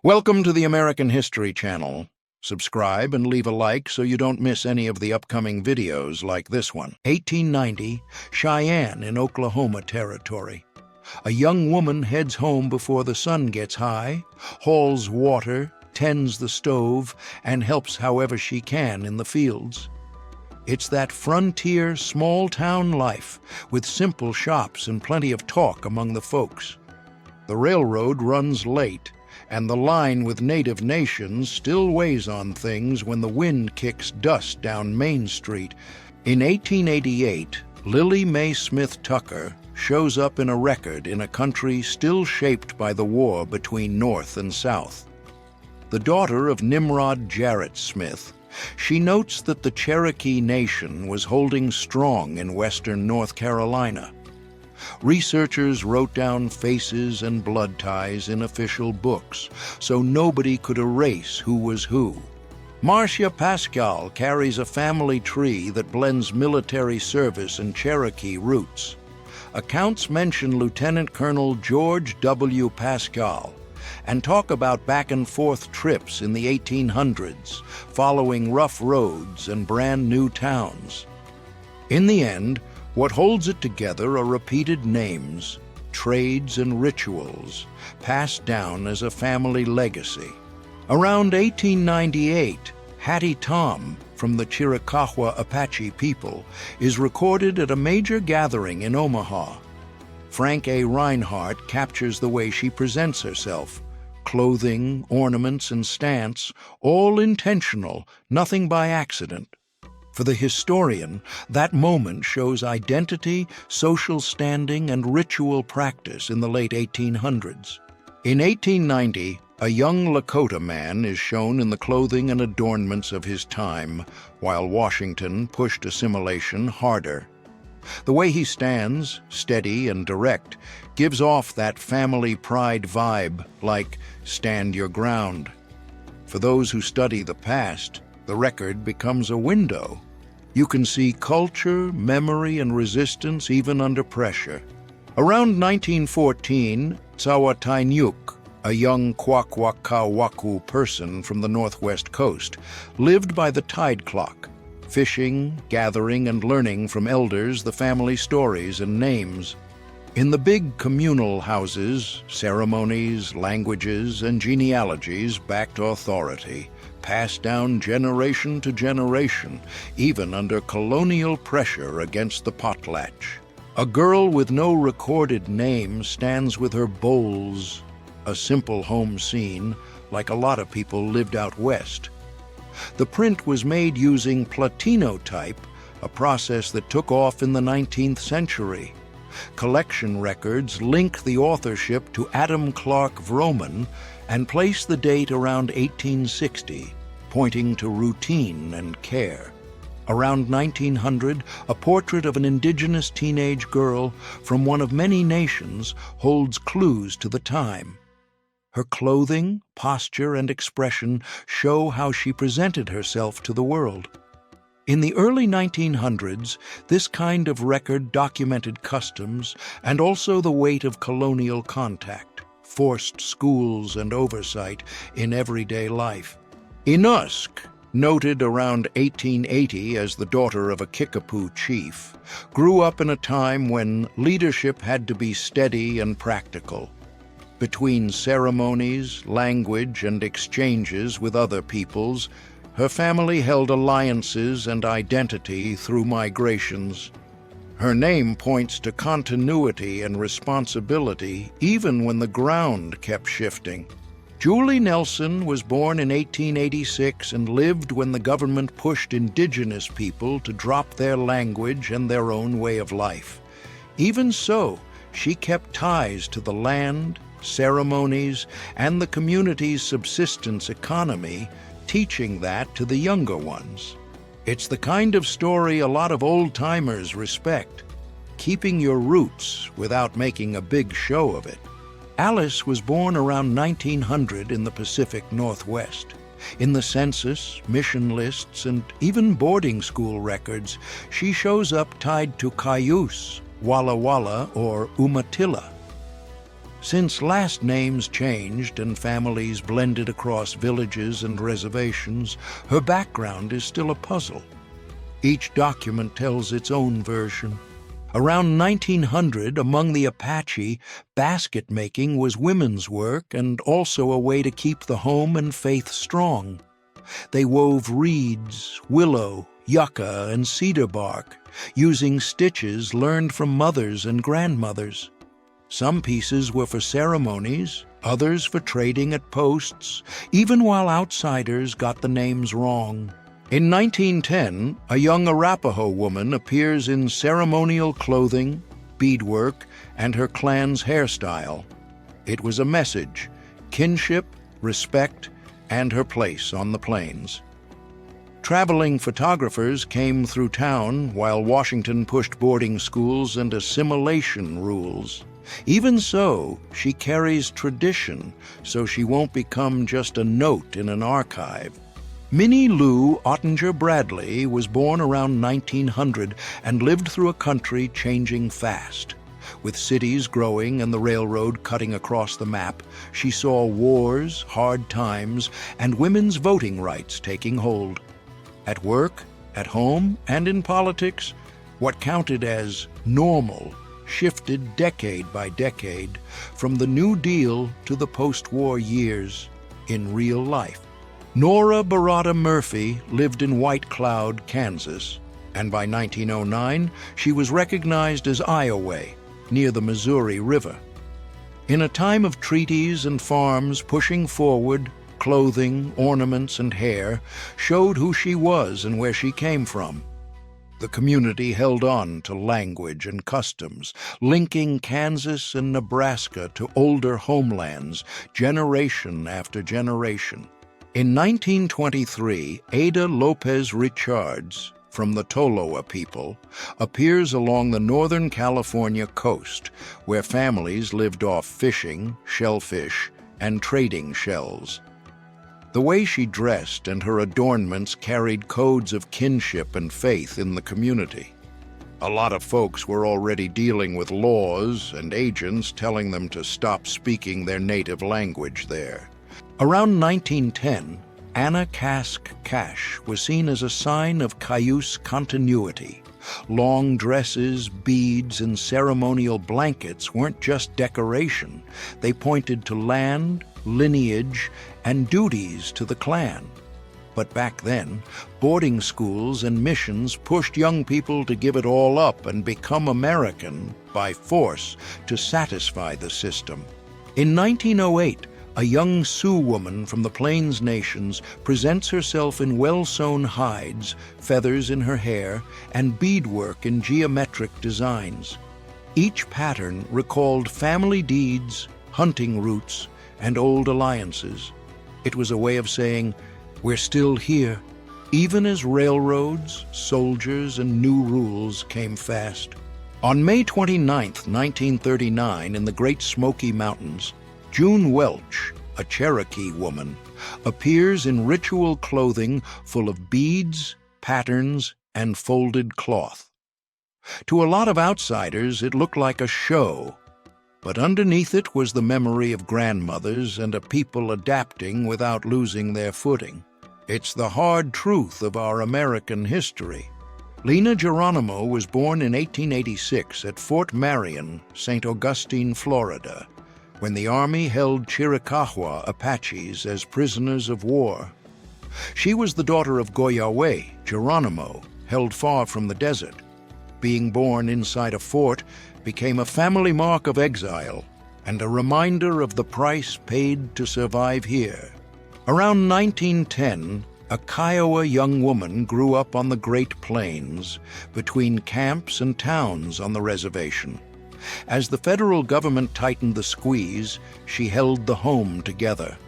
Welcome to the American History Channel. Subscribe and leave a like so you don't miss any of the upcoming videos like this one. 1890, Cheyenne in Oklahoma Territory. A young woman heads home before the sun gets high, hauls water, tends the stove, and helps however she can in the fields. It's that frontier, small-town life with simple shops and plenty of talk among the folks. The railroad runs late, and the line with native nations still weighs on things when the wind kicks dust down Main Street. In 1888, Lily Mae Smith Tucker shows up in a record in a country still shaped by the war between North and South. The daughter of Nimrod Jarrett Smith, she notes that the Cherokee Nation was holding strong in western North Carolina. Researchers wrote down faces and blood ties in official books, so nobody could erase who was who. Marcia Pascal carries a family tree that blends military service and Cherokee roots. Accounts mention Lieutenant Colonel George W. Pascal and talk about back-and-forth trips in the 1800s, following rough roads and brand-new towns. In the end, what holds it together are repeated names, trades, and rituals passed down as a family legacy. Around 1898, Hattie Tom, from the Chiricahua Apache people, is recorded at a major gathering in Omaha. Frank A. Reinhardt captures the way she presents herself. Clothing, ornaments, and stance, all intentional, nothing by accident. For the historian, that moment shows identity, social standing, and ritual practice in the late 1800s. In 1890, a young Lakota man is shown in the clothing and adornments of his time, while Washington pushed assimilation harder. The way he stands, steady and direct, gives off that family pride vibe, like "stand your ground." For those who study the past, the record becomes a window. You can see culture, memory, and resistance even under pressure. Around 1914, Tsawatainuk, a young Kwakwaka'waku person from the northwest coast, lived by the tide clock, fishing, gathering, and learning from elders the family stories and names. In the big communal houses, ceremonies, languages, and genealogies backed authority, passed down generation to generation, even under colonial pressure against the potlatch. A girl with no recorded name stands with her bowls, a simple home scene, like a lot of people lived out west. The print was made using platinotype, a process that took off in the 19th century. Collection records link the authorship to Adam Clark Vroman and place the date around 1860, pointing to routine and care. Around 1900, a portrait of an indigenous teenage girl from one of many nations holds clues to the time. Her clothing, posture, and expression show how she presented herself to the world. In the early 1900s, this kind of record documented customs and also the weight of colonial contact, forced schools and oversight in everyday life. Inusk, noted around 1880 as the daughter of a Kickapoo chief, grew up in a time when leadership had to be steady and practical. Between ceremonies, language, and exchanges with other peoples, her family held alliances and identity through migrations. Her name points to continuity and responsibility even when the ground kept shifting. Julie Nelson was born in 1886 and lived when the government pushed indigenous people to drop their language and their own way of life. Even so, she kept ties to the land, ceremonies, and the community's subsistence economy, teaching that to the younger ones. It's the kind of story a lot of old-timers respect, keeping your roots without making a big show of it. Alice was born around 1900 in the Pacific Northwest. In the census, mission lists, and even boarding school records, she shows up tied to Cayuse, Walla Walla, or Umatilla. Since last names changed and families blended across villages and reservations, her background is still a puzzle. Each document tells its own version. Around 1900, among the Apache, basket making was women's work and also a way to keep the home and faith strong. They wove reeds, willow, yucca, and cedar bark, using stitches learned from mothers and grandmothers. Some pieces were for ceremonies, others for trading at posts, even while outsiders got the names wrong. In 1910, a young Arapaho woman appears in ceremonial clothing, beadwork, and her clan's hairstyle. It was a message: kinship, respect, and her place on the plains. Traveling photographers came through town while Washington pushed boarding schools and assimilation rules. Even so, she carries tradition, so she won't become just a note in an archive. Minnie Lou Ottinger Bradley was born around 1900 and lived through a country changing fast. With cities growing and the railroad cutting across the map, she saw wars, hard times, and women's voting rights taking hold. At work, at home, and in politics, what counted as normal shifted decade by decade, from the New Deal to the post-war years, in real life. Nora Barada Murphy lived in White Cloud, Kansas, and by 1909 she was recognized as Iowa, near the Missouri River. In a time of treaties and farms pushing forward, clothing, ornaments, and hair showed who she was and where she came from. The community held on to language and customs, linking Kansas and Nebraska to older homelands, generation after generation. In 1923, Ada Lopez Richards, from the Tolowa people, appears along the Northern California coast, where families lived off fishing, shellfish, and trading shells. The way she dressed and her adornments carried codes of kinship and faith in the community. A lot of folks were already dealing with laws and agents telling them to stop speaking their native language there. Around 1910, Anna Cask Cash was seen as a sign of Cayuse continuity. Long dresses, beads, and ceremonial blankets weren't just decoration. They pointed to land, lineage, and duties to the clan. But back then, boarding schools and missions pushed young people to give it all up and become American by force to satisfy the system. In 1908, a young Sioux woman from the Plains Nations presents herself in well-sewn hides, feathers in her hair, and beadwork in geometric designs. Each pattern recalled family deeds, hunting routes, and old alliances. It was a way of saying, we're still here, even as railroads, soldiers, and new rules came fast. On May 29, 1939, in the Great Smoky Mountains, June Welch, a Cherokee woman, appears in ritual clothing full of beads, patterns, and folded cloth. To a lot of outsiders, it looked like a show, but underneath it was the memory of grandmothers and a people adapting without losing their footing. It's the hard truth of our American history. Lena Geronimo was born in 1886 at Fort Marion, St. Augustine, Florida, when the Army held Chiricahua Apaches as prisoners of war. She was the daughter of Goyahweh, Geronimo, held far from the desert. Being born inside a fort became a family mark of exile and a reminder of the price paid to survive here. Around 1910, a Kiowa young woman grew up on the Great Plains, between camps and towns on the reservation. As the federal government tightened the squeeze, she held the home together,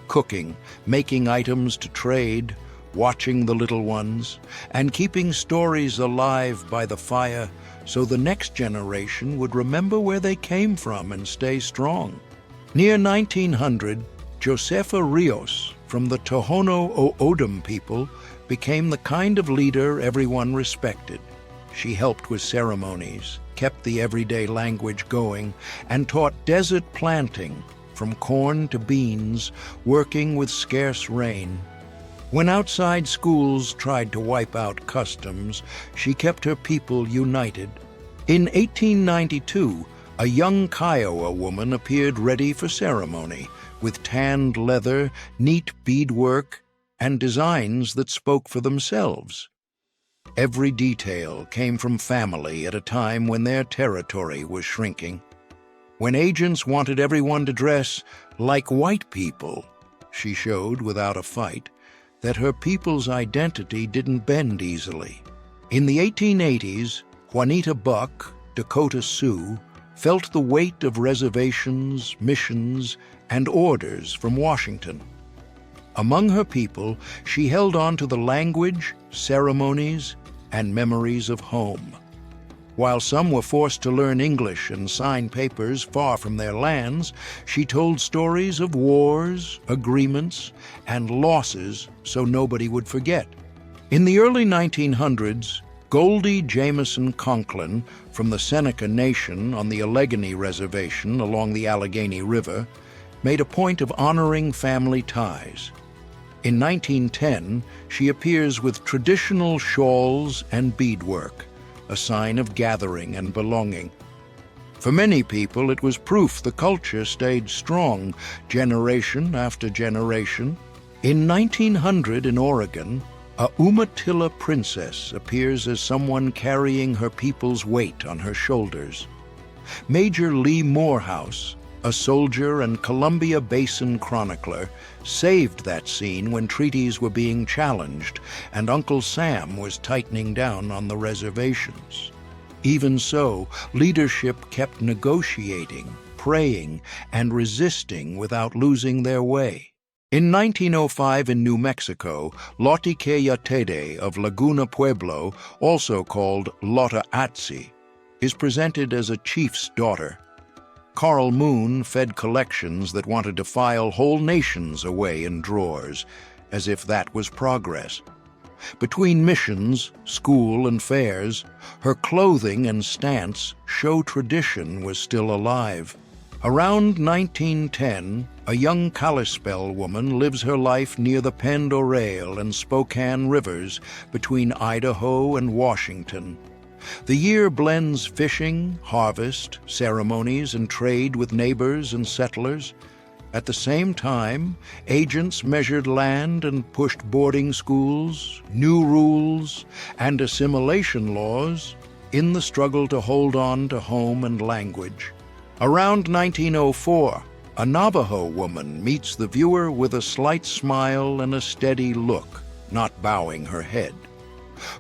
cooking, making items to trade, watching the little ones, and keeping stories alive by the fire so the next generation would remember where they came from and stay strong. Near 1900, Josefa Rios, from the Tohono O'odham people, became the kind of leader everyone respected. She helped with ceremonies, kept the everyday language going, and taught desert planting, from corn to beans, working with scarce rain. When outside schools tried to wipe out customs, she kept her people united. In 1892, a young Kiowa woman appeared ready for ceremony, with tanned leather, neat beadwork, and designs that spoke for themselves. Every detail came from family at a time when their territory was shrinking. When agents wanted everyone to dress like white people, she showed without a fight that her people's identity didn't bend easily. In the 1880s, Juanita Buck, Dakota Sioux, felt the weight of reservations, missions, and orders from Washington. Among her people, she held on to the language, ceremonies, and memories of home. While some were forced to learn English and sign papers far from their lands, she told stories of wars, agreements, and losses so nobody would forget. In the early 1900s, Goldie Jamison Conklin from the Seneca Nation on the Allegheny Reservation along the Allegheny River made a point of honoring family ties. In 1910, she appears with traditional shawls and beadwork, a sign of gathering and belonging. For many people, it was proof the culture stayed strong generation after generation. In 1900 in Oregon, a Umatilla princess appears as someone carrying her people's weight on her shoulders. Major Lee Morehouse, a soldier and Columbia Basin chronicler, saved that scene when treaties were being challenged and Uncle Sam was tightening down on the reservations. Even so, leadership kept negotiating, praying, and resisting without losing their way. In 1905 in New Mexico, Lotike Yatede of Laguna Pueblo, also called Lota Atsi, is presented as a chief's daughter. Carl Moon fed collections that wanted to file whole nations away in drawers, as if that was progress. Between missions, school, and fairs, her clothing and stance show tradition was still alive. Around 1910, a young Kalispel woman lives her life near the Pend Oreille and Spokane rivers between Idaho and Washington. The year blends fishing, harvest, ceremonies, and trade with neighbors and settlers. At the same time, agents measured land and pushed boarding schools, new rules, and assimilation laws in the struggle to hold on to home and language. Around 1904, a Navajo woman meets the viewer with a slight smile and a steady look, not bowing her head.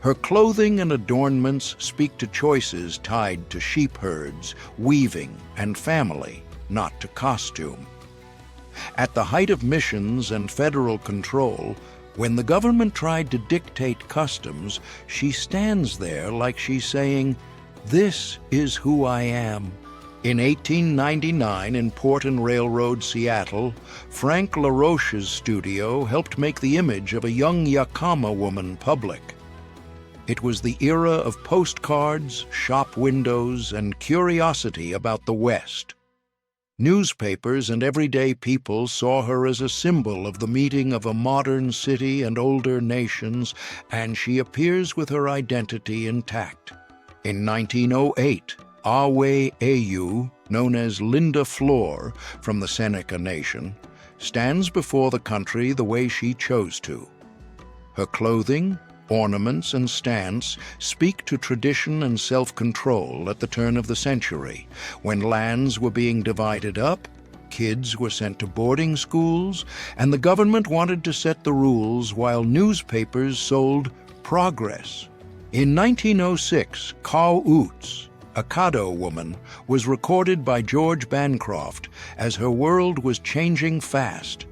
Her clothing and adornments speak to choices tied to sheep herds, weaving, and family, not to costume. At the height of missions and federal control, when the government tried to dictate customs, she stands there like she's saying, "This is who I am." In 1899 in Port and Railroad, Seattle, Frank LaRoche's studio helped make the image of a young Yakama woman public. It was the era of postcards, shop windows, and curiosity about the West. Newspapers and everyday people saw her as a symbol of the meeting of a modern city and older nations, and she appears with her identity intact. In 1908, Awe Ayu, known as Linda Flor from the Seneca Nation, stands before the country the way she chose to. Her clothing, ornaments, and stance speak to tradition and self-control at the turn of the century, when lands were being divided up, kids were sent to boarding schools, and the government wanted to set the rules while newspapers sold progress. In 1906, Kau Oots, a Caddo woman, was recorded by George Bancroft as her world was changing fast.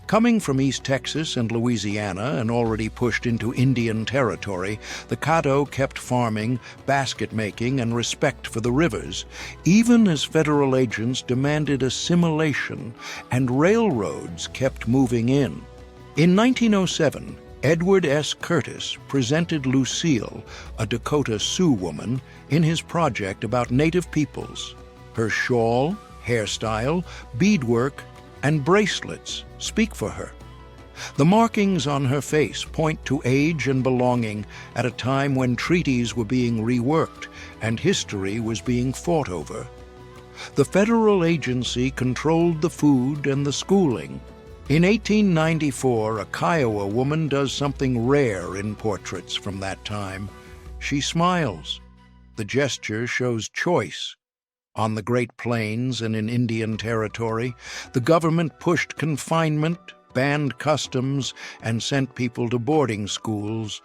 Coming from East Texas and Louisiana and already pushed into Indian territory, the Caddo kept farming, basket-making, and respect for the rivers, even as federal agents demanded assimilation and railroads kept moving in. In 1907, Edward S. Curtis presented Lucille, a Dakota Sioux woman, in his project about Native peoples. Her shawl, hairstyle, beadwork, and bracelets speak for her. The markings on her face point to age and belonging at a time when treaties were being reworked and history was being fought over. The federal agency controlled the food and the schooling. In 1894, a Kiowa woman does something rare in portraits from that time. She smiles. The gesture shows choice. On the Great Plains and in Indian Territory, the government pushed confinement, banned customs, and sent people to boarding schools.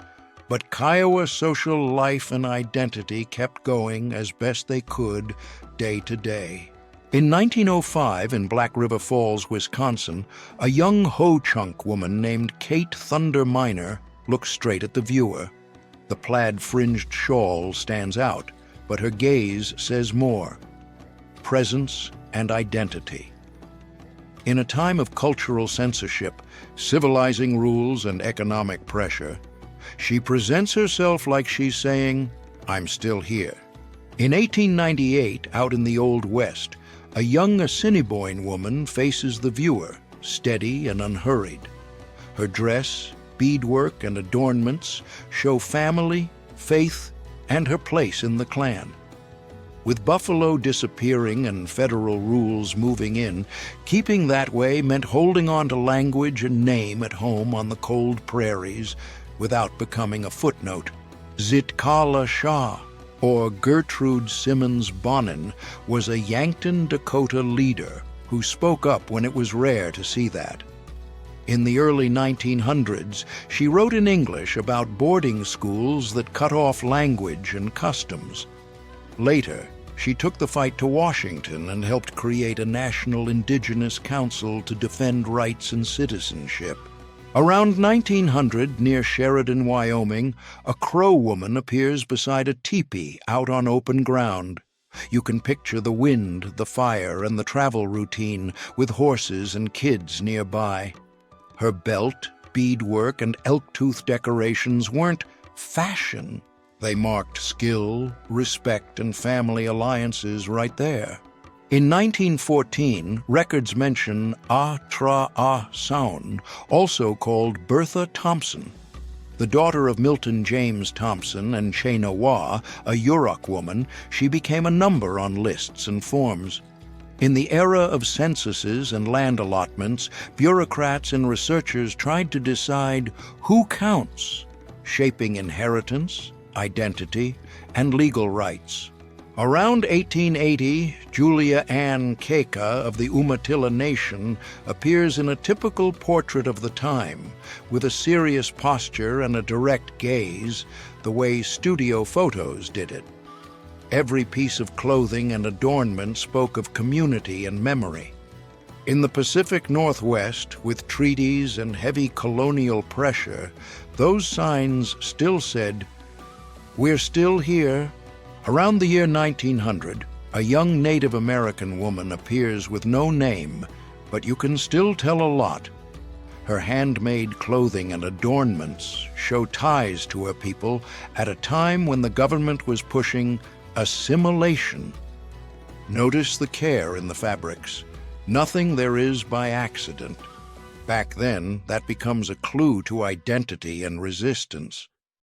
But Kiowa social life and identity kept going as best they could, day to day. In 1905, in Black River Falls, Wisconsin, a young Ho-Chunk woman named Kate Thunder Miner looks straight at the viewer. The plaid-fringed shawl stands out, but her gaze says more: presence and identity. In a time of cultural censorship, civilizing rules, and economic pressure, she presents herself like she's saying, "I'm still here." In 1898, out in the Old West, a young Assiniboine woman faces the viewer, steady and unhurried. Her dress, beadwork, and adornments show family, faith, and her place in the clan. With Buffalo disappearing and federal rules moving in, keeping that way meant holding on to language and name at home on the cold prairies without becoming a footnote. Zitkala Shah, or Gertrude Simmons Bonin, was a Yankton, Dakota leader who spoke up when it was rare to see that. In the early 1900s, she wrote in English about boarding schools that cut off language and customs. Later, she took the fight to Washington and helped create a national indigenous council to defend rights and citizenship. Around 1900, near Sheridan, Wyoming, a Crow woman appears beside a teepee out on open ground. You can picture the wind, the fire, and the travel routine, with horses and kids nearby. Her belt, beadwork, and elk-tooth decorations weren't fashion. They marked skill, respect, and family alliances right there. In 1914, records mention Ah Tra Ah Sound, also called Bertha Thompson. The daughter of Milton James Thompson and Chenawa, a Yurok woman, she became a number on lists and forms. In the era of censuses and land allotments, bureaucrats and researchers tried to decide who counts, shaping inheritance, identity, and legal rights. Around 1880, Julia Ann Keka of the Umatilla Nation appears in a typical portrait of the time, with a serious posture and a direct gaze, the way studio photos did it. Every piece of clothing and adornment spoke of community and memory. In the Pacific Northwest, with treaties and heavy colonial pressure, those signs still said, "We're still here." Around the year 1900, a young Native American woman appears with no name, but you can still tell a lot. Her handmade clothing and adornments show ties to her people at a time when the government was pushing assimilation. Notice the care in the fabrics. Nothing there is by accident. Back then, that becomes a clue to identity and resistance.